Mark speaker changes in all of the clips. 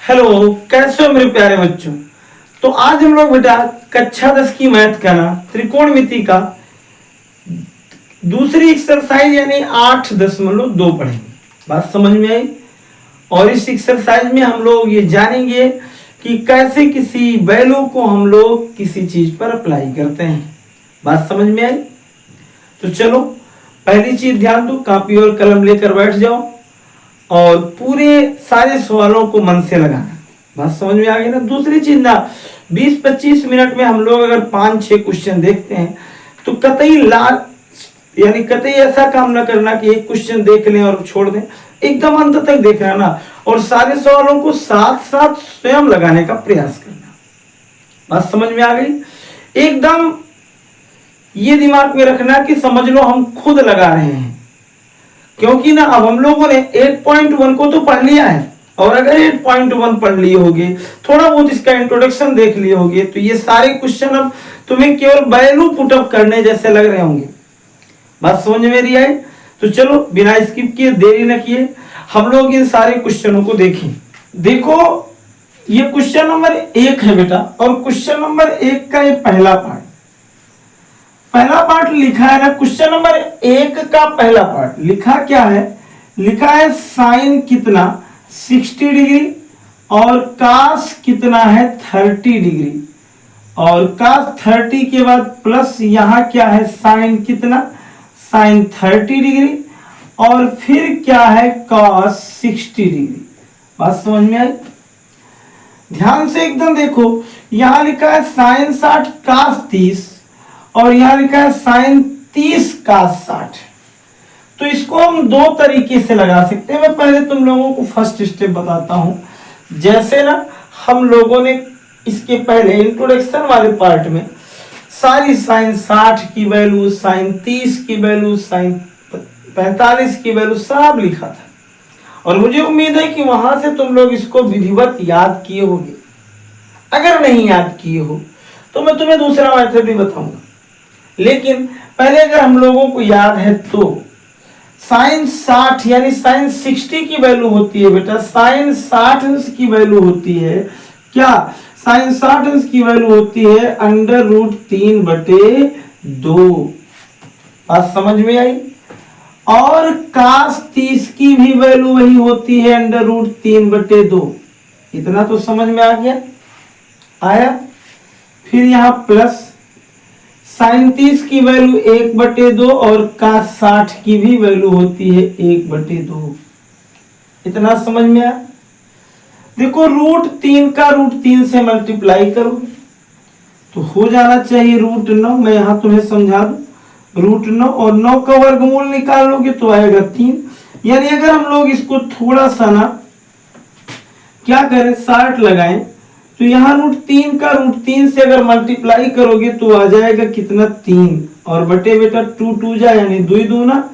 Speaker 1: Hello, कैसे हो मेरे प्यारे बच्चों। तो आज हम लोग बेटा कक्षा 10 की मैथ का ना त्रिकोणमिति का दूसरी एक्सरसाइज यानी 8.2 पढ़ेंगे। बात समझ में आई। और इस एक्सरसाइज में हम लोग ये जानेंगे कि कैसे किसी वैल्यू को हम लोग किसी चीज पर अप्लाई करते हैं। बात समझ में आई। तो चलो पहली चीज ध्यान दो, कॉपी और कलम लेकर बैठ जाओ और पूरे सारे सवालों को मन से लगाना। बात समझ में आ गई ना। दूसरी चीज ना 20-25 मिनट में हम लोग अगर 5-6 क्वेश्चन देखते हैं तो कतई ऐसा काम ना करना कि एक क्वेश्चन देख लें और छोड़ दें, एकदम अंत तक देखना ना, और सारे सवालों को साथ साथ स्वयं लगाने का प्रयास करना। बात समझ में आ गई। एकदम ये दिमाग में रखना कि समझ लो हम खुद लगा रहे हैं, क्योंकि ना अब हम लोगों ने 8.1 को तो पढ़ लिया है, और अगर 8.1 पढ़ लिए होगे, थोड़ा बहुत इसका इंट्रोडक्शन देख लिए होगे, तो ये सारे क्वेश्चन अब तुम्हें केवल वैल्यू पुटअप करने जैसे लग रहे होंगे। बात समझ में मेरी आई। तो चलो बिना स्किप किए, देरी न किए, हम लोग इन सारे क्वेश्चनों को देखें। देखो ये क्वेश्चन नंबर 1 है बेटा, और क्वेश्चन नंबर 1 का ये पहला पार्ट लिखा है ना। क्वेश्चन नंबर 1 का पहला पार्ट लिखा क्या है, लिखा है साइन कितना 60 डिग्री और कास कितना है 30 डिग्री, और कास 30 के बाद प्लस यहां क्या है साइन कितना, साइन 30 डिग्री, और फिर क्या है कॉस 60 डिग्री। बात समझ में आई। ध्यान से एकदम देखो, यहां लिखा है साइन 60 कास 30, और यहां लिखा है साइन 30 कास 60। तो इसको हम दो तरीके से लगा सकते हैं। मैं पहले तुम लोगों को फर्स्ट स्टेप बताता हूं। जैसे ना हम लोगों ने इसके पहले इंट्रोडक्शन वाले पार्ट में सारी साइन 60 की वैल्यू, साइन 30 की वैल्यू, साइन 45 की वैल्यू सब लिखा था, और मुझे उम्मीद है कि वहां से तुम लोग इसको विधिवत याद किए होंगे। अगर नहीं याद किए हो तो मैं तुम्हें दूसरा मेथड भी बताऊंगा, लेकिन पहले अगर हम लोगों को याद है तो साइन 60 यानी साइन 60 की वैल्यू होती है बेटा, साइन 60 अंश की वैल्यू होती है क्या, साइन 60 अंश की वैल्यू होती है √3/2। बात समझ में आई। और कास 30 की भी वैल्यू वही होती है √3/2। इतना तो समझ में आ गया, आया। फिर यहां प्लस साइन 30 की वैल्यू 1/2 और कास 60 की भी वैल्यू होती है 1/2। इतना समझ में आया। देखो √3 का √3 से मल्टीप्लाई करो तो हो जाना चाहिए √9। मैं यहां तुम्हें समझा दूं, √9 और 9 का वर्गमूल निकाल लोगे तो आएगा 3। यानी अगर हम लोग इसको थोड़ा सा ना क्या करें, 60 लगाएं, तो यहाँ √3 का √3 से अगर मल्टीप्लाई करोगे तो आ जाएगा कितना 3, और बटे बेटा 2 जाए यानी 2 दूना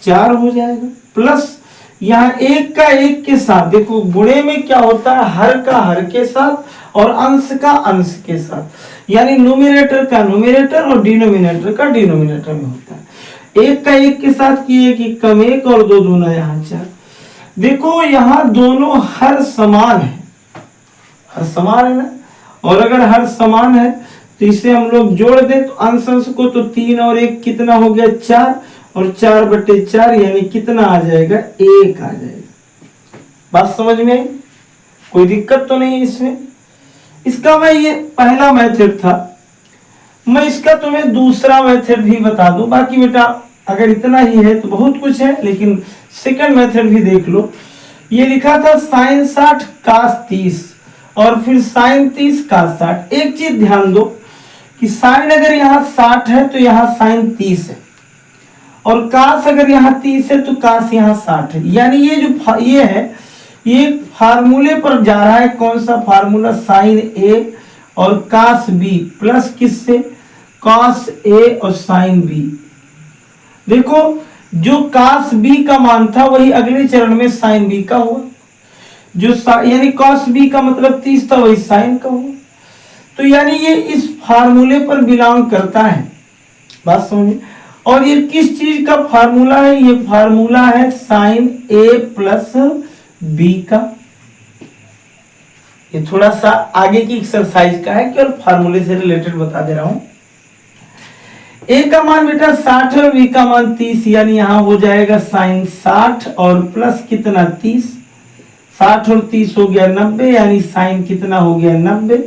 Speaker 1: 4 हो जाएगा। प्लस यहाँ 1 का 1 के साथ, देखो गुणे में क्या होता है, हर का हर के साथ और अंश का अंश के साथ, यानी न्यूमरेटर का न्यूमरेटर और डिनोमिनेटर का डिनोमिनेटर में होता है। 1 का 1 के साथ किए कि कम 1 और 2 दूना यहाँ 4। देखो यहाँ दोनों हर समान है, हर समान है ना, और अगर हर समान है तो इसे हम लोग जोड़ दें तो अंश अंश को, तो 3 और 1 कितना हो गया 4, और 4/4 यानी कितना आ जाएगा 1 आ जाएगा। बात समझ में आई। कोई दिक्कत तो नहीं इसमें। इसका मैं ये पहला मेथड था, मैं इसका तुम्हें दूसरा मेथड भी बता दूं। बाकी बेटा अगर इतना ही है तो बहुत कुछ है, लेकिन सेकंड मेथड भी देख लो। ये लिखा था साइन 60 कास 30 और फिर साइन 30 कास 60। एक चीज ध्यान दो कि साइन अगर यहाँ 60 है तो यहाँ साइन 30 है, और कास अगर यहाँ 30 है तो कास यहाँ 60 है। यानी ये जो ये है, ये फार्मूले पर जा रहा है। कौन सा फार्मूला, साइन ए और कास बी प्लस किससे, कास ए और साइन बी। देखो जो कास बी का मान था वही अगले चरण में साइन बी का हुआ, जो यानी कॉस बी का मतलब 30 था वही साइन का हुआ। तो यानी ये इस फार्मूले पर बिलोंग करता है। बात समझिए। और ये किस चीज का फार्मूला है, ये फार्मूला है साइन ए प्लस बी का। ये थोड़ा सा आगे की एक्सरसाइज का है, केवल फार्मूले से रिलेटेड बता दे रहा हूं। ए का मान बेटा 60 और बी का मान 30, यानी यहां हो जाएगा साइन 60 और प्लस कितना 30, 60 और 30 हो गया 90, यानी साइन कितना हो गया 90,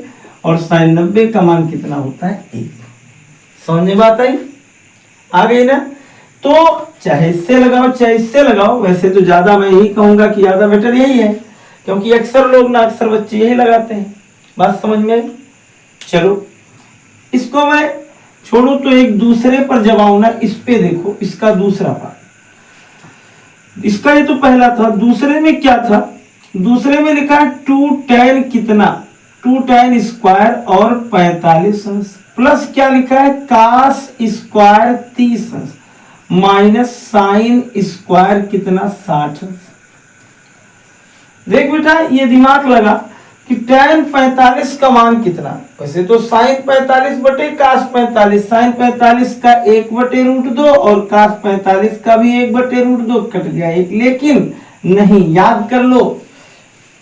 Speaker 1: और साइन 90 का मान कितना होता है 1। समझ में बात आई? आ गई ना? तो चाहे इससे लगाओ चाहे इससे लगाओ, वैसे तो ज्यादा मैं यही कहूंगा कि ज्यादा बेटर यही है, क्योंकि अक्सर लोग ना अक्सर बच्चे यही लगाते हैं। बात समझ में आई? चलो इसको मैं छोड़ू तो एक दूसरे पर जब आऊं ना, इस पे देखो, इसका दूसरा पार्ट, इसका ये तो पहला था, दूसरे में क्या था? दूसरे में लिखा है 2 tan कितना, 2 tan स्क्वायर और 45 अंश, प्लस क्या लिखा है कास स्क्वायर 30 अंश, माइनस साइन स्क्वायर कितना 60 अंश। देख बेटा ये दिमाग लगा कि tan 45 का मान कितना, वैसे तो साइन 45 बटे कास 45, साइन 45 का 1/√2 और कास 45 का भी 1/√2, कट गया 1, लेकिन नहीं, याद कर लो,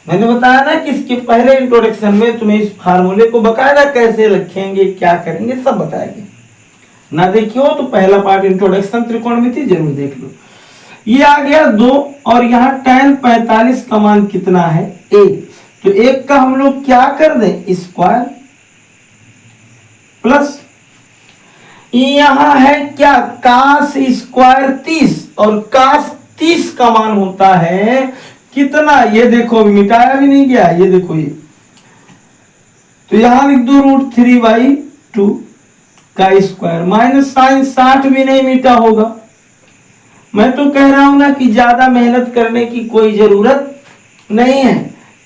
Speaker 1: मैंने बताया ना कि इसके पहले इंट्रोडक्शन में तुम्हें इस फार्मूले को बकायदा कैसे रखेंगे, क्या करेंगे, सब बताएंगे। ना देखियो तो पहला पार्ट इंट्रोडक्शन त्रिकोणमिति जरूर देख लो। ये आ गया 2, और यहाँ tan 45 का मान कितना है 1, तो 1 का हम लोग क्या कर दें स्क्वायर, प्लस यहाँ है क्या कास स्क्वायर 30, और कास 30 का मान होता है कितना, ये देखो मिटाया भी नहीं गया, ये देखो ये, तो यहां लिख दो √3/2 का स्क्वायर, माइनस साइन 60 भी नहीं मिटा होगा। मैं तो कह रहा हूं ना कि ज्यादा मेहनत करने की कोई जरूरत नहीं है।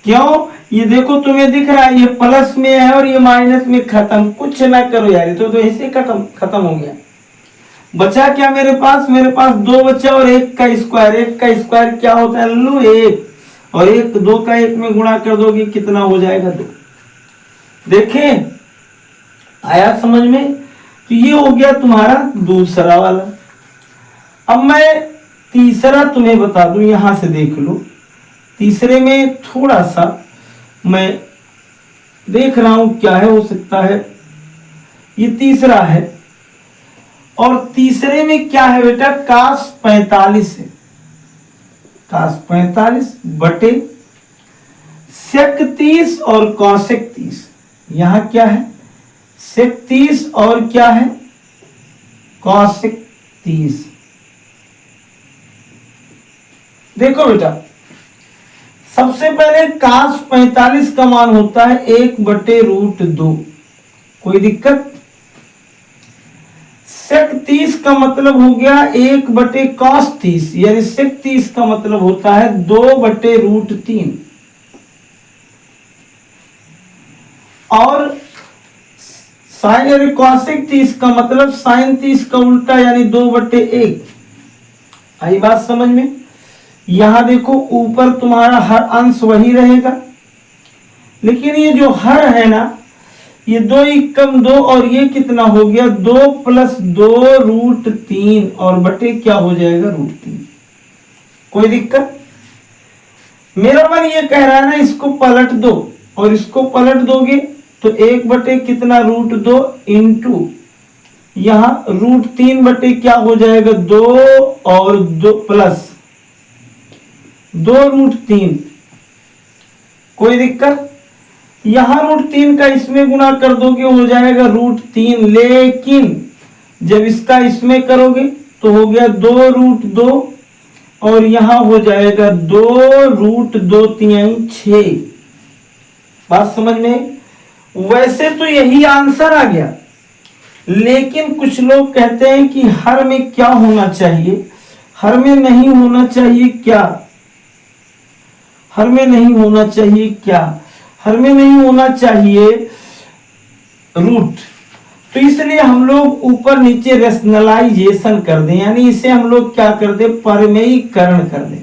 Speaker 1: क्यों? ये देखो तुम्हें दिख रहा है ये प्लस में है और ये माइनस में, खत्म, कुछ ना करो यार, तो ऐसे खत्म हो गया। बचा क्या मेरे पास? मेरे पास 2 बचा और 1 का स्क्वायर, 1 का स्क्वायर क्या होता है लो 1, और 1 2 का 1 में गुणा कर दोगे कितना हो जाएगा 2। देखे आया समझ में? तो ये हो गया तुम्हारा दूसरा वाला। अब मैं तीसरा तुम्हें बता दूं, यहां से देख लो, तीसरे में थोड़ा सा मैं देख रहा हूं क्या है, हो सकता है ये तीसरा है, और तीसरे में क्या है बेटा कास 45 है, कास 45 बटे सेक 30 और कौसेक 30, यहां क्या है सेक 30 और क्या है कौसेक 30। देखो बेटा सबसे पहले कास 45 का मान होता है 1/√2, कोई दिक्कत? सेक 30 का मतलब हो गया 1/cos 30, यानी सेक 30 का मतलब होता है 2/√3, और साइन यानी कौसेक 30 का मतलब साइन 30 का उल्टा यानी 2/1। आई बात समझ में? यहां देखो ऊपर तुम्हारा हर अंश वही रहेगा, लेकिन ये जो हर है ना, ये 2 कम 2, और ये कितना हो गया 2 + 2√3, और बटे क्या हो जाएगा √3। कोई दिक्कत? मेरा मन ये कह रहा है ना इसको पलट दो, और इसको पलट दोगे तो 1 बटे कितना √2 इंटू यहां √3 बटे क्या हो जाएगा 2, और 2 प्लस 2√3। कोई दिक्कत? यहां √3 का इसमें गुणा कर दोगे हो जाएगा √3, लेकिन जब इसका इसमें करोगे तो हो गया 2√2, और यहां हो जाएगा 2√2 6। बात समझ में? वैसे तो यही आंसर आ गया, लेकिन कुछ लोग कहते हैं कि हर में क्या होना चाहिए, हर में नहीं होना चाहिए क्या, हर में नहीं होना चाहिए क्या, हर में नहीं होना चाहिए रूट। तो इसलिए हम लोग ऊपर नीचे रेशनलाइजेशन कर दें, यानी इसे हम लोग क्या कर दें परमेयीकरण कर दें।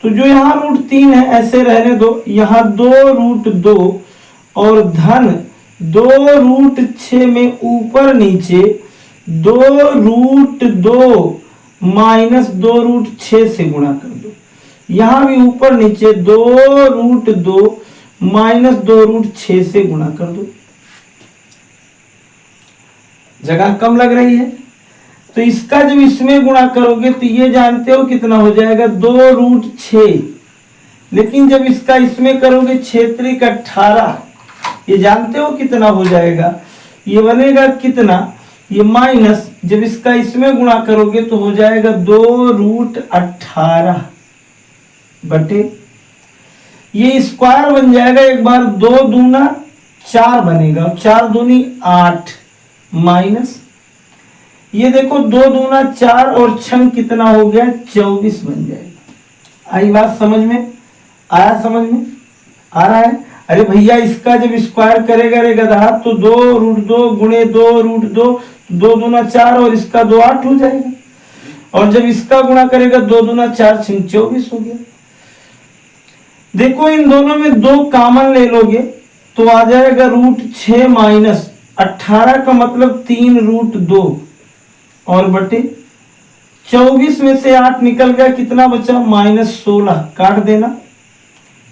Speaker 1: तो जो यहाँ √3 है ऐसे रहने दो, यहाँ 2√2 और धन 2√6 में ऊपर नीचे 2√2 माइनस 2√6 से गुणा कर दो। यहां भी ऊपर नीचे 2√2 -2√6 से गुणा कर दो। जगह कम लग रही है तो इसका जब इसमें गुणा करोगे तो ये जानते हो कितना हो जाएगा 2√6, लेकिन जब इसका इसमें करोगे 6×18, ये जानते हो कितना हो जाएगा, ये बनेगा कितना, ये माइनस, जब इसका इसमें गुणा करोगे तो हो जाएगा 2√18 बटे, ये स्क्वायर बन जाएगा, एक बार 2 दूना 4 बनेगा, 4 दूनी 8 माइनस, ये देखो 2 दूना 4 और 6 कितना हो गया 24 बन जाएगा। आई बात समझ में, आया समझ में आ रहा है। अरे भैया इसका जब स्क्वायर करेगा रे गधा तो 2√2 गुणे 2√2, 2 दूना 4 और इसका 2 8 हो जाएगा, और जब इसका गुणा करेगा 2 दूना 4 6 24 हो गया। देखो इन दोनों में 2 कॉमन ले लोगे तो आ जाएगा √6 माइनस 18 का मतलब 3√2 और बटे 24 में से 8 निकल गया, कितना बचा -16, काट देना,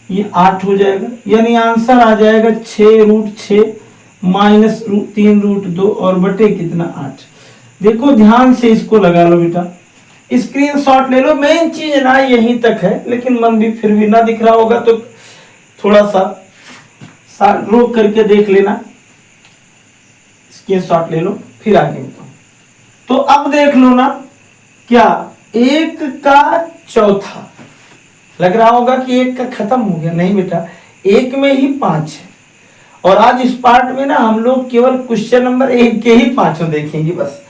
Speaker 1: ये 8 हो जाएगा, यानी आंसर आ जाएगा 6√6 माइनस 3√2 और बटे कितना 8। देखो ध्यान से इसको लगा लो बेटा, स्क्रीनशॉट ले लो, मेन चीज ना यहीं तक है, लेकिन मन भी फिर भी ना दिख रहा होगा तो थोड़ा सा रोक करके देख लेना, स्क्रीनशॉट ले लो फिर आगे बताओ। तो अब देख लो ना, क्या 1 का चौथा, लग रहा होगा कि 1 का खत्म हो गया, नहीं बेटा 1 में ही 5 है, और आज इस पार्ट में ना हम लोग केवल क्वेश्चन नंबर 1 के ही 5 देखेंगे बस।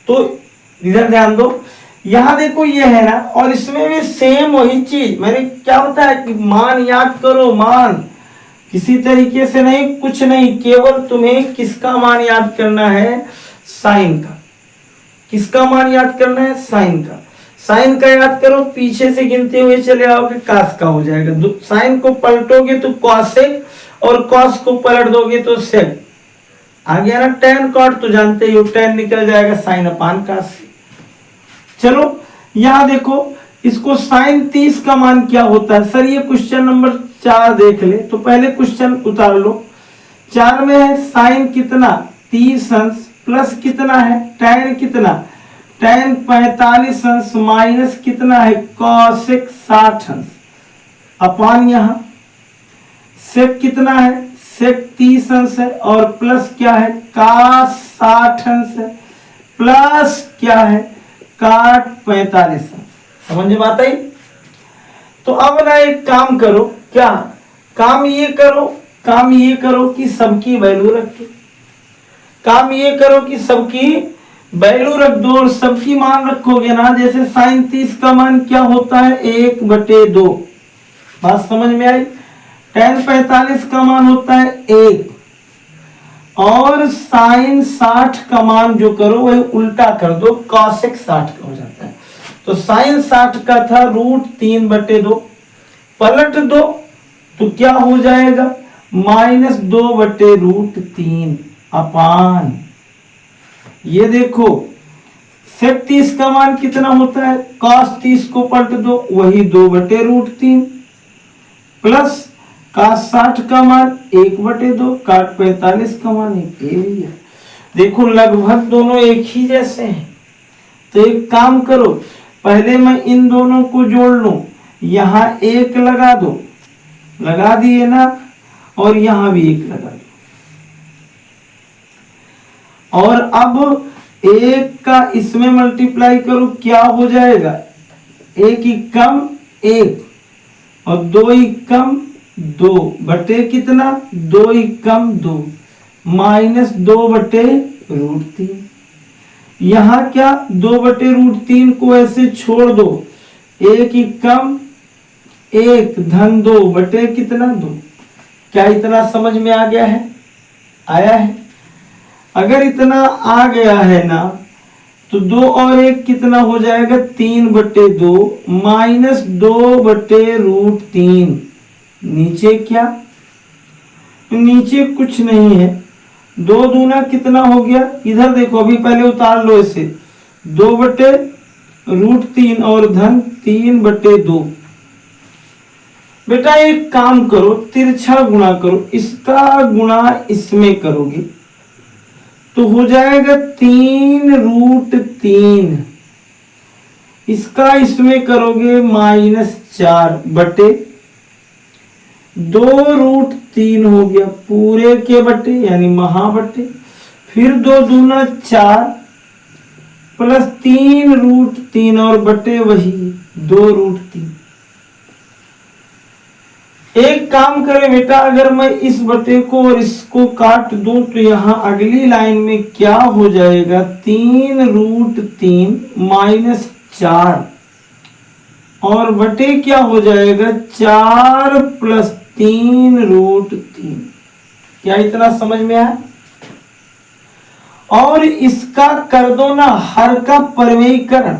Speaker 1: तो इधर ध्यान दो, यहां देखो ये है ना, और इसमें भी सेम वही चीज, मैंने क्या बताया कि मान याद करो, मान किसी तरीके से नहीं, कुछ नहीं, केवल तुम्हें किसका मान याद करना है, साइन का। किसका मान याद करना है, साइन का। साइन का याद करो, पीछे से गिनते हुए चले आओगे, कास का हो जाएगा, साइन को पलटोगे तो कॉसेक, और कॉस को पलट दोगे तो सेक, आ गया ना। tan cot तो जानते हो, tan निकल जाएगा साइन अपान कास। चलो यहां देखो, इसको साइन 30 का मान क्या होता है सर, ये क्वेश्चन नंबर 4 देख ले, तो पहले क्वेश्चन उतार लो। 4 में है साइन कितना 30 अंश प्लस कितना है tan कितना, tan 45 अंश माइनस कितना है cosec 60 अंश, अपान यहां सेक कितना है, सेक 30 अंश है, और प्लस क्या है cos 60 अंश है, प्लस क्या है cot 45 अंश। समझ में बात आई। तो अब ना एक काम करो, क्या काम ये करो कि सबकी वैल्यू रखो, काम ये करो कि सबकी वैल्यू रख दो, और सबकी मान रखोगे ना, जैसे साइन 30 का मान क्या होता है 1/2, बात समझ में आई। tan 45 का मान होता है 1, और साइन 60 का मान जो करो वही उल्टा कर दो, cosec 60 का हो जाता है। तो साइन 60 का था √3/2, पलट दो तो क्या हो जाएगा -2/√3 अपान, ये देखो सेक 30 का मान कितना होता है, cos 30 को पलट दो वही 2/√3, प्लस cos 60 का मान 1/2, cot 45 का मान 1। देखो लगभग दोनों एक ही जैसे हैं, तो एक काम करो, पहले मैं इन दोनों को जोड़ लूं, यहां 1 लगा दो, लगा दिए ना, और यहां भी 1 लगा दो, और अब 1 का इसमें मल्टीप्लाई करो, क्या हो जाएगा 1 कम 1 और 2 कम 2 बटे कितना 2 कम 2 -2/√3। यहां क्या 2/√3 को ऐसे छोड़ दो, 1 कम 1 धन 2 बटे कितना 2। क्या इतना समझ में आ गया है, आया है? अगर इतना आ गया है ना, तो 2 और 1 कितना हो जाएगा 3/2 -2/√3। नीचे क्या, नीचे कुछ नहीं है, 2 दूना कितना हो गया, इधर देखो, अभी पहले उतार लो इसे, 2/√3 और धन 3/2, बेटा एक काम करो, तिरछा गुणा करो, इसका गुणा इसमें करोगे तो हो जाएगा 3√3, इसका इसमें करोगे -4 बटे 2√3 हो गया पूरे के बटे यानी महाबटे, फिर 2 दूना 4 प्लस 3√3 और बटे वही 2√3। एक काम करें बेटा, अगर मैं इस बटे को और इसको काट दूं तो यहां अगली लाइन में क्या हो जाएगा, 3√3 -4 और बटे क्या हो जाएगा 4 + 3√3। क्या इतना समझ में आया? और इसका कर दो ना हर का परमेयीकरण,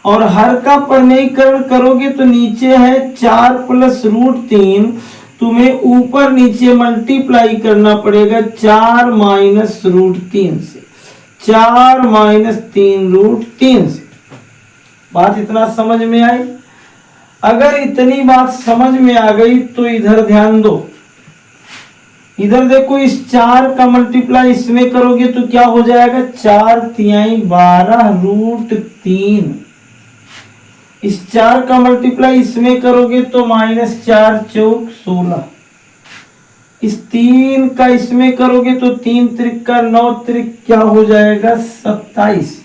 Speaker 1: और हर का परमेयीकरण करोगे तो नीचे है 4 + √3, तुम्हें ऊपर नीचे मल्टीप्लाई करना पड़ेगा 4 - √3 से, 4 - 3√3 से। बात इतना समझ में आई? अगर इतनी बात समझ में आ गई तो इधर ध्यान दो, इधर देखो, इस 4 का मल्टीप्लाई इसमें करोगे तो क्या हो जाएगा, 4 तिहाई 12√3, इस 4 का मल्टीप्लाई इसमें करोगे तो -4 चौक 16, इस 3 का इसमें करोगे तो 3 त्रिक 9 त्रिक क्या हो जाएगा 27,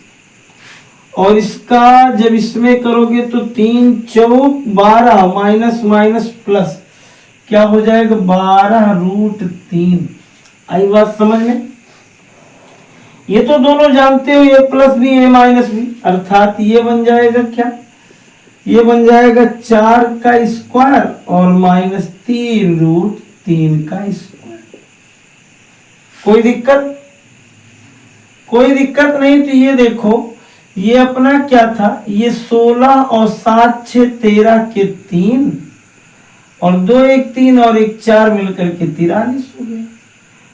Speaker 1: और इसका जब इसमें करोगे तो 3 चौक 12 माइनस माइनस प्लस क्या हो जाएगा 12√3। आई बात समझ में? ये तो दोनों जानते हो, ये प्लस भी ये माइनस भी, अर्थात ये बन जाएगा क्या, ये बन जाएगा 4 का स्क्वायर और -3√3 का स्क्वायर। कोई दिक्कत? कोई दिक्कत नहीं। तो ये देखो, ये अपना क्या था, ये 16 और 7 6 13 के 3 और 2 1 3 और 1 4 मिलकर के 43 हो गए।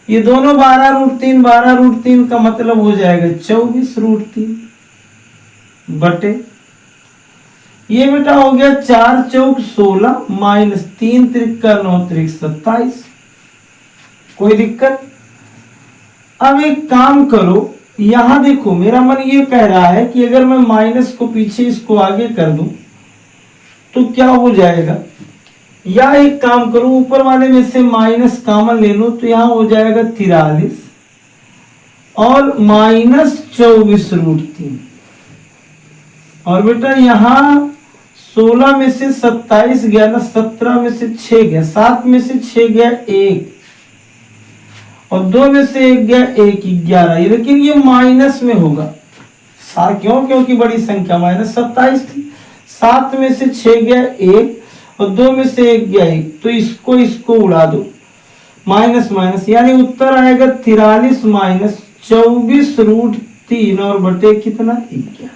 Speaker 1: ये दोनों 12√3, 12√3 का मतलब हो जाएगा 24√3 बटे, ये बेटा हो गया 4 चौक 16 माइनस 3 त्रिक 9 त्रिक 27। कोई दिक्कत? अब एक काम करो, यहां देखो, मेरा मन ये कह रहा है कि अगर मैं माइनस को पीछे इसको आगे कर दूं तो क्या हो जाएगा, या एक काम करो, ऊपर वाले में से माइनस कॉमन ले लो तो यहां हो जाएगा 43 और -24√3, और बेटा यहां 16 में से 27 गया ना, 17 में से 6 गया, 7 में से 6 गया 1 और 2 में से 1 गया 1 11, लेकिन ये माइनस में होगा। क्यों? क्योंकि बड़ी संख्या -27 थी। 7 में से 6 गया 1 और 2 में से 1 गया 1, तो इसको उड़ा दो, माइनस माइनस, यानी उत्तर आएगा 43 माइनस 24√3 और बटे कितना 11।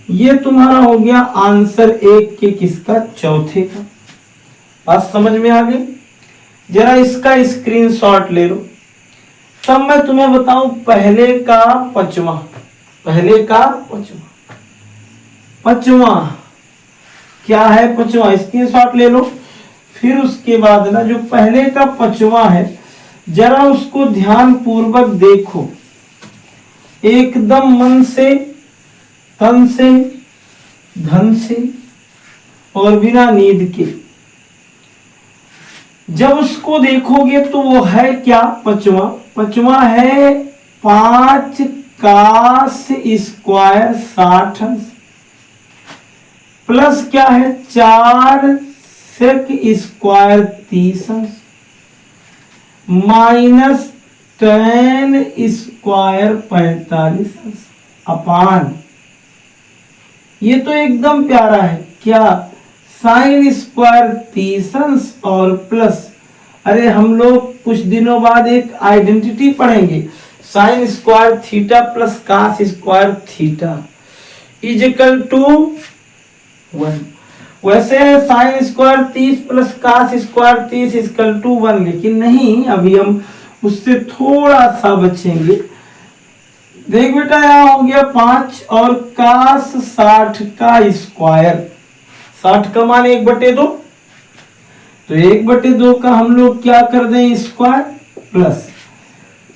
Speaker 1: ये तुम्हारा हो गया आंसर 1 के किसका, चौथे का। बात समझ में आ गई? जरा इसका स्क्रीनशॉट ले लो, तब मैं तुम्हें बताऊं पहले का पांचवा, पहले का पांचवा क्या है, पांचवा स्क्रीनशॉट ले लो। फिर उसके बाद ना जो पहले का पांचवा है जरा उसको ध्यान पूर्वक देखो, एकदम मन से, तन से, धन से और बिना नींद के। जब उसको देखोगे तो वो है क्या, पांचवा है 5 cos स्क्वायर 60 प्लस क्या है 4 sec square 30 minus tan square 45 अपान, ये तो एकदम प्यारा है क्या, sin स्क्वायर 30 और प्लस, अरे हम लोग कुछ दिनों बाद एक आइडेंटिटी पढ़ेंगे, sin square theta plus cos square theta equal to 1। वैसे sin square 30 plus cos square 30 equal to 1, लेकिन नहीं, अभी हम उससे थोड़ा सा बचेंगे। देख बेटा, यहां हो गया 5 और cos 60 का स्क्वायर, 60 का मान 1/2, तो 1/2 का हम लोग क्या कर दें स्क्वायर प्लस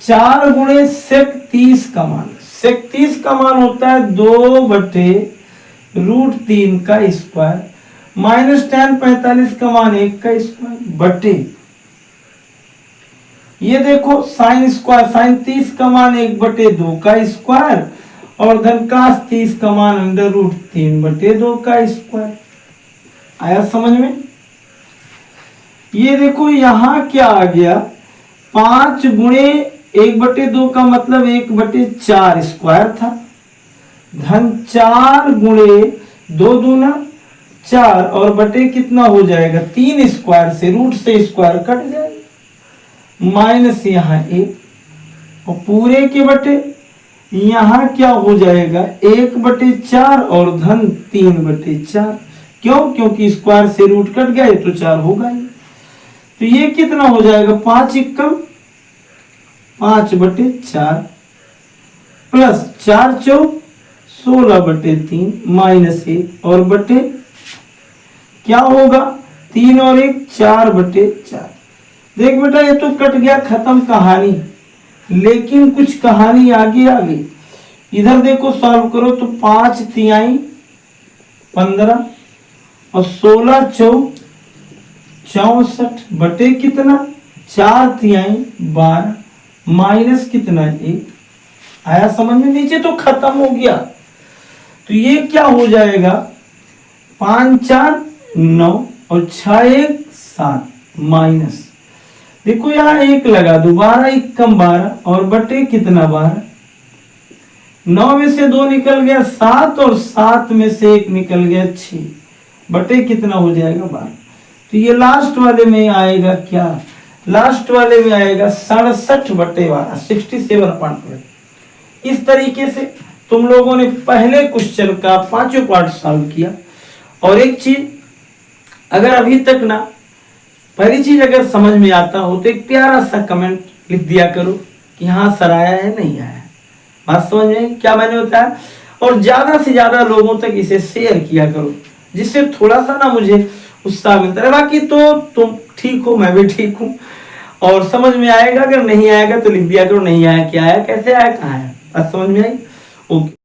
Speaker 1: 4 गुणे सेक 30 का मान। सेक 30 का मान होता है 2/√3 का स्क्वायर माइनस tan 45 का मान 1 का स्क्वायर बटे ये देखो साइन स्क्वायर साइन 30 का मान 1/2 का स्क्वायर और धन cos 30 का मान √3/2 का स्क्वायर। आया समझ में? ये देखो यहां क्या आ गया 5 गुणे 1/2 का मतलब 1/4 स्क्वायर था धन 4 गुणे 2 दूना 4 और बटे कितना हो जाएगा 3 स्क्वायर से रूट से स्क्वायर कट जाएगा माइनस यहाँ 1 और पूरे के बटे यहाँ क्या हो जाएगा 1/4 और धन 3/4 क्यों? क्योंकि स्क्वायर से रूट कट गए तो 4 होगा ही। तो ये कितना हो जाएगा 5 एकम 5/4 प्लस 4 चौक 16/3 माइनस 1 और बटे क्या होगा 3 और 1 4/4। देख बेटा ये तो कट गया खत्म कहानी, लेकिन कुछ कहानी आगे आ गई। इधर देखो सॉल्व करो तो 5 तिहाई 15 और 16 चौक 64 बटे कितना 4 तिहाई 12 माइनस कितना 1। आया समझ में? नीचे तो खत्म हो गया। तो ये क्या हो जाएगा 5 4 9 और 6 1 7 माइनस देखो यहाँ 1 लगा दो 12 1 कम 12 और बटे कितना 12 9 में से 2 निकल गया 7 और 7 में से 1 निकल गया 6 बटे कितना हो जाएगा 12। तो ये लास्ट वाले में आएगा क्या? लास्ट वाले में आएगा 67/12 67/12। इस तरीके से तुम लोगों ने पहले क्वेश्चन का 5 पार्ट सॉल्व किया। और एक चीज अगर अभी तक ना पहली चीज अगर समझ में आता हो तो एक प्यारा सा कमेंट लिख दिया करो कि हाँ सर आया है नहीं आया है। बात समझ में क्या मैंने बताया? और ज्यादा से ज्यादा लोगों तक इसे शेयर किया करो जिससे थोड़ा सा ना मुझे उत्साह मिलता है। बाकी तो तुम ठीक हो मैं भी ठीक हूँ और समझ में आएगा। अगर नहीं आएगा तो लिख दिया करो नहीं आया क्या आया कैसे आया कहाँ आया। बात समझ में आई? ओके।